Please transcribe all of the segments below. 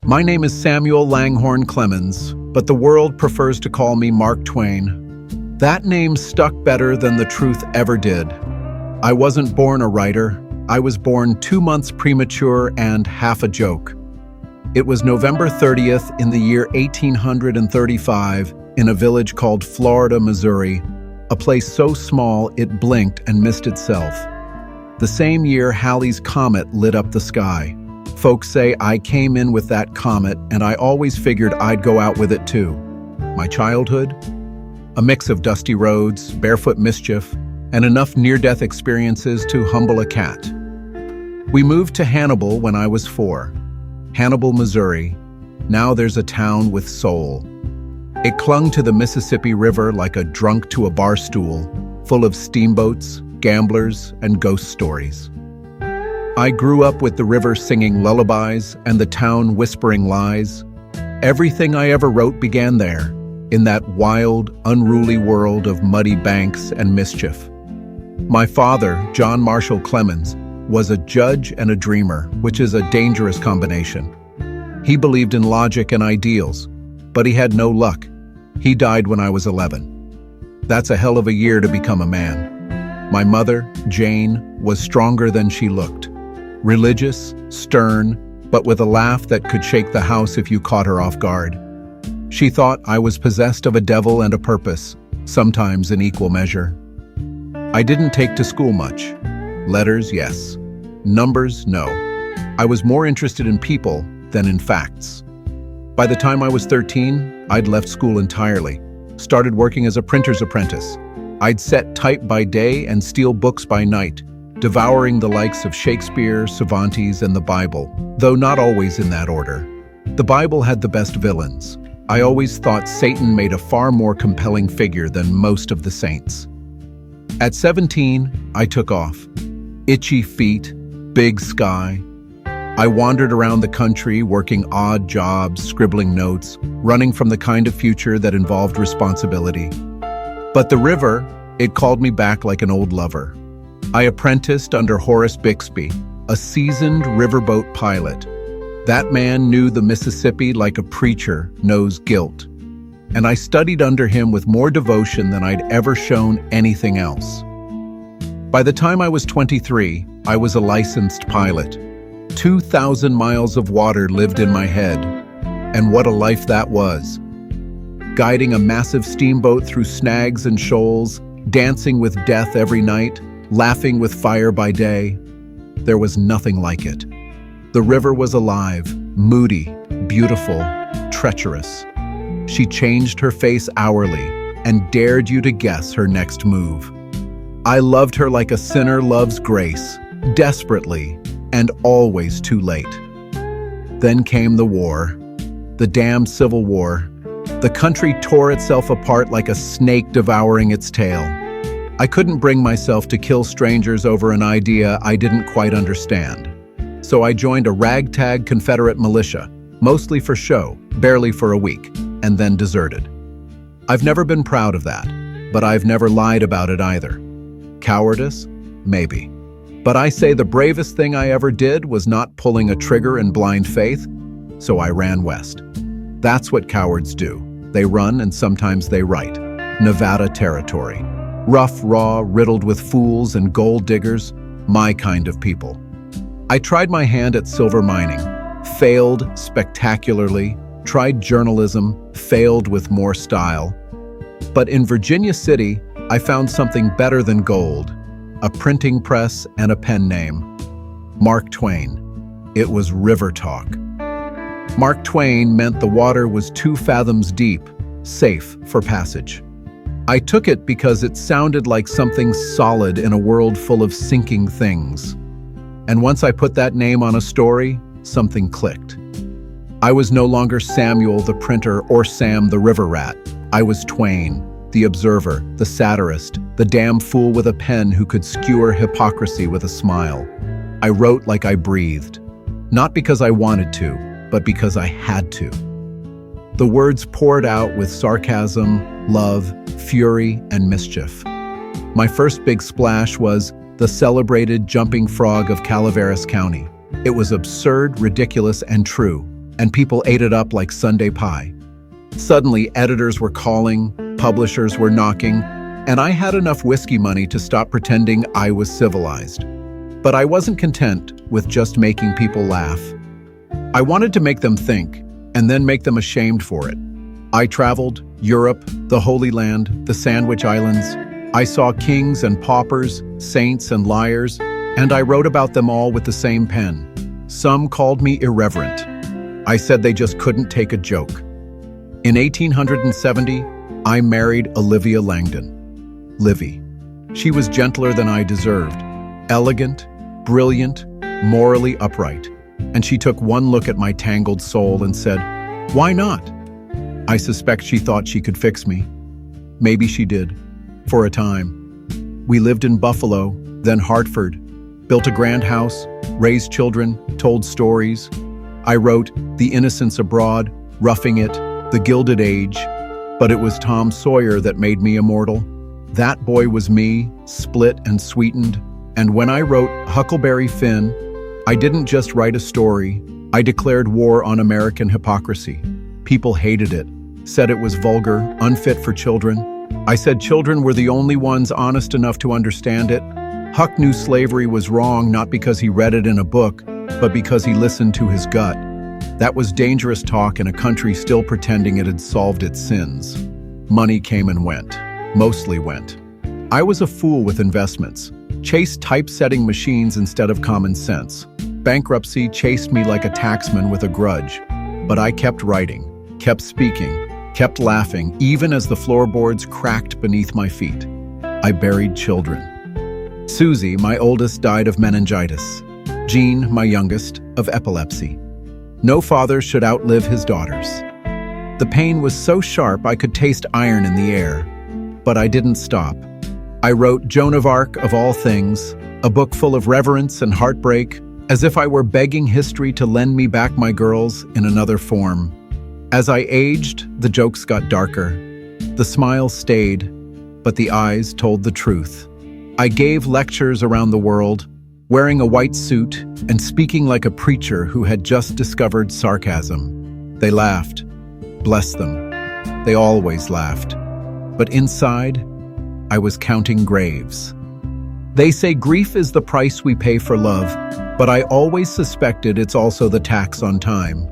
My name is Samuel Langhorne Clemens, but the world prefers to call me Mark Twain. That name stuck better than the truth ever did. I wasn't born a writer. I was born 2 months premature and half a joke. It was November 30th in the year 1835 in a village called Florida, Missouri, a place so small it blinked and missed itself. The same year Halley's Comet lit up the sky. Folks say I came in with that comet, and I always figured I'd go out with it too. My childhood? A mix of dusty roads, barefoot mischief, and enough near-death experiences to humble a cat. We moved to Hannibal when I was 4. Hannibal, Missouri. Now there's a town with soul. It clung to the Mississippi River like a drunk to a bar stool, full of steamboats, gamblers, and ghost stories. I grew up with the river singing lullabies and the town whispering lies. Everything I ever wrote began there, in that wild, unruly world of muddy banks and mischief. My father, John Marshall Clemens, was a judge and a dreamer, which is a dangerous combination. He believed in logic and ideals, but he had no luck. He died when I was 11. That's a hell of a year to become a man. My mother, Jane, was stronger than she looked. Religious, stern, but with a laugh that could shake the house if you caught her off guard. She thought I was possessed of a devil and a purpose, sometimes in equal measure. I didn't take to school much. Letters, yes. Numbers, no. I was more interested in people than in facts. By the time I was 13, I'd left school entirely, started working as a printer's apprentice. I'd set type by day and steal books by night, devouring the likes of Shakespeare, Cervantes, and the Bible, though not always in that order. The Bible had the best villains. I always thought Satan made a far more compelling figure than most of the saints. At 17, I took off. Itchy feet, big sky. I wandered around the country, working odd jobs, scribbling notes, running from the kind of future that involved responsibility. But the river, it called me back like an old lover. I apprenticed under Horace Bixby, a seasoned riverboat pilot. That man knew the Mississippi like a preacher knows guilt. And I studied under him with more devotion than I'd ever shown anything else. By the time I was 23, I was a licensed pilot. 2,000 miles of water lived in my head. And what a life that was. Guiding a massive steamboat through snags and shoals, dancing with death every night, laughing with fire by day. There was nothing like it. The river was alive, moody, beautiful, treacherous. She changed her face hourly and dared you to guess her next move. I loved her like a sinner loves grace, desperately and always too late. Then came the war, the damned Civil War. The country tore itself apart like a snake devouring its tail. I couldn't bring myself to kill strangers over an idea I didn't quite understand. So I joined a ragtag Confederate militia, mostly for show, barely for a week, and then deserted. I've never been proud of that, but I've never lied about it either. Cowardice? Maybe. But I say the bravest thing I ever did was not pulling a trigger in blind faith, so I ran west. That's what cowards do. They run and sometimes they write. Nevada territory. Rough, raw, riddled with fools and gold diggers, my kind of people. I tried my hand at silver mining, failed spectacularly, tried journalism, failed with more style. But in Virginia City, I found something better than gold, a printing press and a pen name. Mark Twain. It was river talk. Mark Twain meant the water was 2 fathoms deep, safe for passage. I took it because it sounded like something solid in a world full of sinking things. And once I put that name on a story, something clicked. I was no longer Samuel the printer or Sam the river rat. I was Twain, the observer, the satirist, the damn fool with a pen who could skewer hypocrisy with a smile. I wrote like I breathed, not because I wanted to, but because I had to. The words poured out with sarcasm, love, fury, and mischief. My first big splash was the celebrated jumping frog of Calaveras County. It was absurd, ridiculous, and true. and people ate it up like Sunday pie. Suddenly, editors were calling, publishers were knocking, and I had enough whiskey money to stop pretending I was civilized. But I wasn't content with just making people laugh. I wanted to make them think, and then make them ashamed for it. I traveled Europe, the Holy Land, the Sandwich Islands. I saw kings and paupers, saints and liars, and I wrote about them all with the same pen. Some called me irreverent. I said they just couldn't take a joke. In 1870, I married Olivia Langdon. Livy. She was gentler than I deserved, elegant, brilliant, morally upright, and she took one look at my tangled soul and said, "Why not?" I suspect she thought she could fix me. Maybe she did, for a time. We lived in Buffalo, then Hartford, built a grand house, raised children, told stories. I wrote The Innocents Abroad, Roughing It, The Gilded Age, but it was Tom Sawyer that made me immortal. That boy was me, split and sweetened, and when I wrote Huckleberry Finn, I didn't just write a story, I declared war on American hypocrisy. People hated it, said it was vulgar, unfit for children. I said children were the only ones honest enough to understand it. Huck knew slavery was wrong not because he read it in a book, but because he listened to his gut. That was dangerous talk in a country still pretending it had solved its sins. Money came and went. Mostly went. I was a fool with investments, chased typesetting machines instead of common sense. Bankruptcy chased me like a taxman with a grudge. But I kept writing, kept speaking, kept laughing, even as the floorboards cracked beneath my feet. I buried children. Suzy, my oldest, died of meningitis. Jean, my youngest, of epilepsy. No father should outlive his daughters. The pain was so sharp I could taste iron in the air. But I didn't stop. I wrote Joan of Arc, of all things, a book full of reverence and heartbreak, as if I were begging history to lend me back my girls in another form. As I aged, the jokes got darker. The smiles stayed, but the eyes told the truth. I gave lectures around the world, wearing a white suit and speaking like a preacher who had just discovered sarcasm. They laughed. Bless them. They always laughed. But inside, I was counting graves. They say grief is the price we pay for love, but I always suspected it's also the tax on time.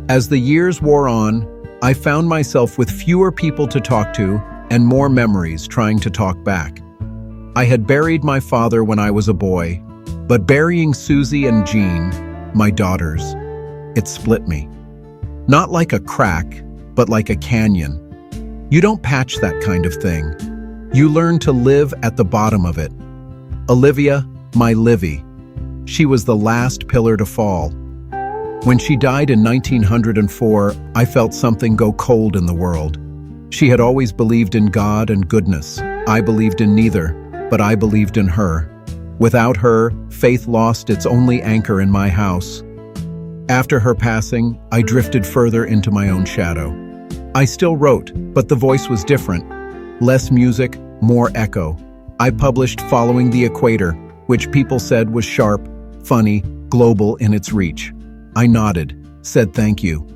As the years wore on, I found myself with fewer people to talk to and more memories trying to talk back. I had buried my father when I was a boy, but burying Suzy and Jean, my daughters, it split me. Not like a crack, but like a canyon. You don't patch that kind of thing. You learn to live at the bottom of it. Olivia, my Livy. She was the last pillar to fall. When she died in 1904, I felt something go cold in the world. She had always believed in God and goodness. I believed in neither, but I believed in her. Without her, faith lost its only anchor in my house. After her passing, I drifted further into my own shadow. I still wrote, but the voice was different. Less music, more echo. I published Following the Equator, which people said was sharp, funny, global in its reach. I nodded, said thank you.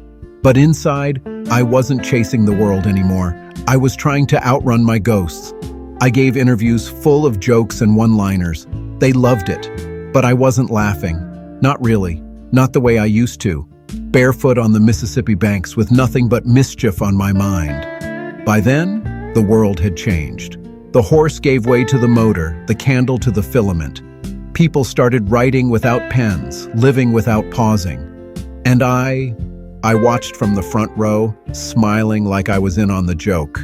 But inside, I wasn't chasing the world anymore. I was trying to outrun my ghosts. I gave interviews full of jokes and one-liners. They loved it, but I wasn't laughing. Not really, not the way I used to. Barefoot on the Mississippi banks with nothing but mischief on my mind. By then, the world had changed. The horse gave way to the motor, the candle to the filament. People started writing without pens, living without pausing. And I watched from the front row, smiling like I was in on the joke.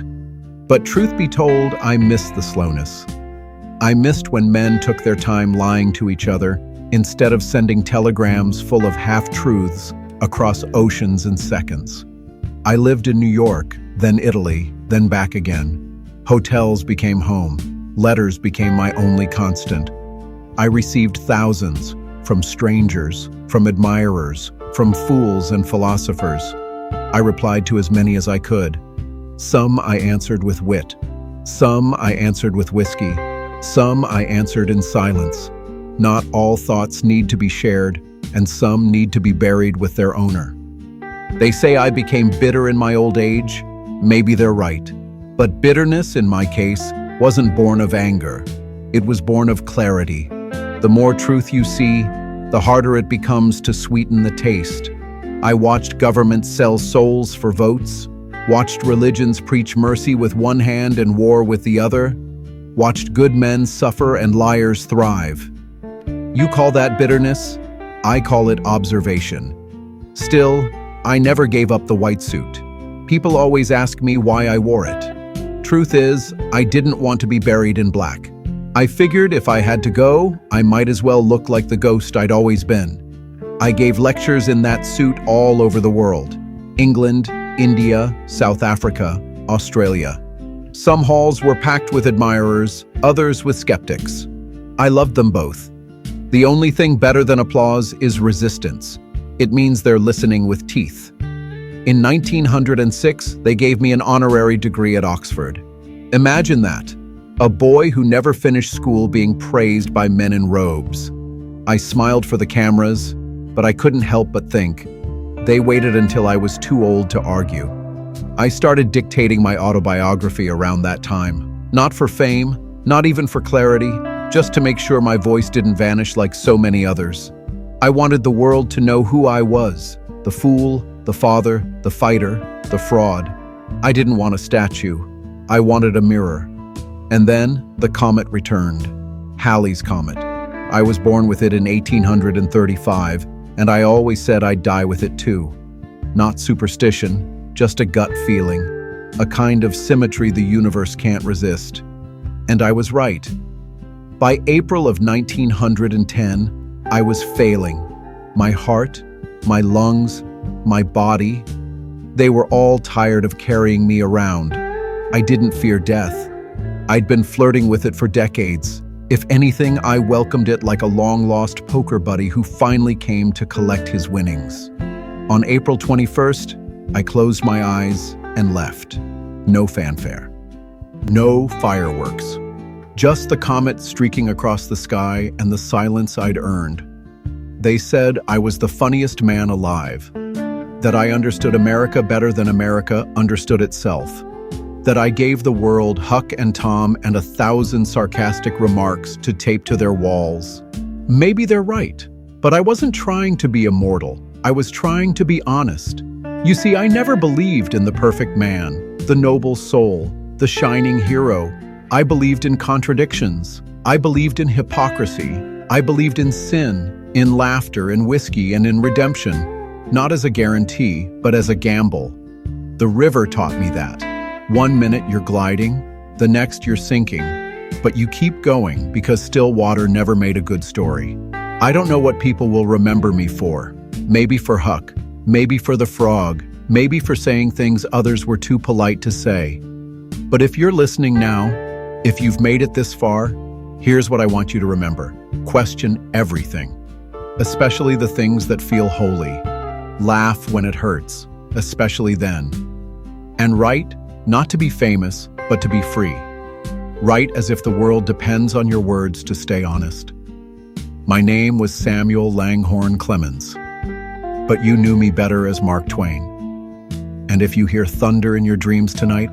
But truth be told, I missed the slowness. I missed when men took their time lying to each other instead of sending telegrams full of half-truths across oceans in seconds. I lived in New York, then Italy, then back again. Hotels became home. Letters became my only constant. I received thousands, from strangers, from admirers, from fools and philosophers. I replied to as many as I could. Some I answered with wit. Some I answered with whiskey. Some I answered in silence. Not all thoughts need to be shared, and some need to be buried with their owner. They say I became bitter in my old age. Maybe they're right. But bitterness, in my case, wasn't born of anger. It was born of clarity. The more truth you see, the harder it becomes to sweeten the taste. I watched governments sell souls for votes, watched religions preach mercy with one hand and war with the other, watched good men suffer and liars thrive. You call that bitterness? I call it observation. Still, I never gave up the white suit. People always ask me why I wore it. Truth is, I didn't want to be buried in black. I figured if I had to go, I might as well look like the ghost I'd always been. I gave lectures in that suit all over the world. England, India, South Africa, Australia. Some halls were packed with admirers, others with skeptics. I loved them both. The only thing better than applause is resistance. It means they're listening with teeth. In 1906, they gave me an honorary degree at Oxford. Imagine that. A boy who never finished school being praised by men in robes. I smiled for the cameras, but I couldn't help but think. They waited until I was too old to argue. I started dictating my autobiography around that time. Not for fame, not even for clarity, just to make sure my voice didn't vanish like so many others. I wanted the world to know who I was, the fool, the father, the fighter, the fraud. I didn't want a statue. I wanted a mirror. And then the comet returned. Halley's Comet. I was born with it in 1835, and I always said I'd die with it too. Not superstition, just a gut feeling, a kind of symmetry the universe can't resist. And I was right. By April of 1910, I was failing. My heart, my lungs, my body, they were all tired of carrying me around. I didn't fear death. I'd been flirting with it for decades. If anything, I welcomed it like a long-lost poker buddy who finally came to collect his winnings. On April 21st, I closed my eyes and left. No fanfare. No fireworks. Just the comet streaking across the sky and the silence I'd earned. They said I was the funniest man alive, that I understood America better than America understood itself, that I gave the world Huck and Tom and 1,000 sarcastic remarks to tape to their walls. Maybe they're right, but I wasn't trying to be immortal. I was trying to be honest. You see, I never believed in the perfect man, the noble soul, the shining hero. I believed in contradictions. I believed in hypocrisy. I believed in sin, in laughter, in whiskey, and in redemption. Not as a guarantee, but as a gamble. The river taught me that. One minute you're gliding, the next you're sinking, but you keep going because still water never made a good story. I don't know what people will remember me for. Maybe for Huck, maybe for the frog, maybe for saying things others were too polite to say. But if you're listening now, if you've made it this far, here's what I want you to remember. Question everything, especially the things that feel holy. Laugh when it hurts, especially then. And write, not to be famous, but to be free. Write as if the world depends on your words to stay honest. My name was Samuel Langhorne Clemens, but you knew me better as Mark Twain. And if you hear thunder in your dreams tonight,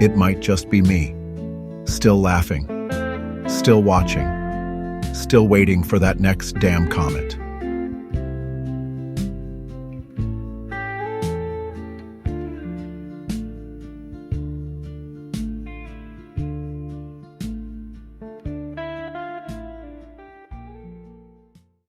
it might just be me, still laughing, still watching, still waiting for that next damn comet.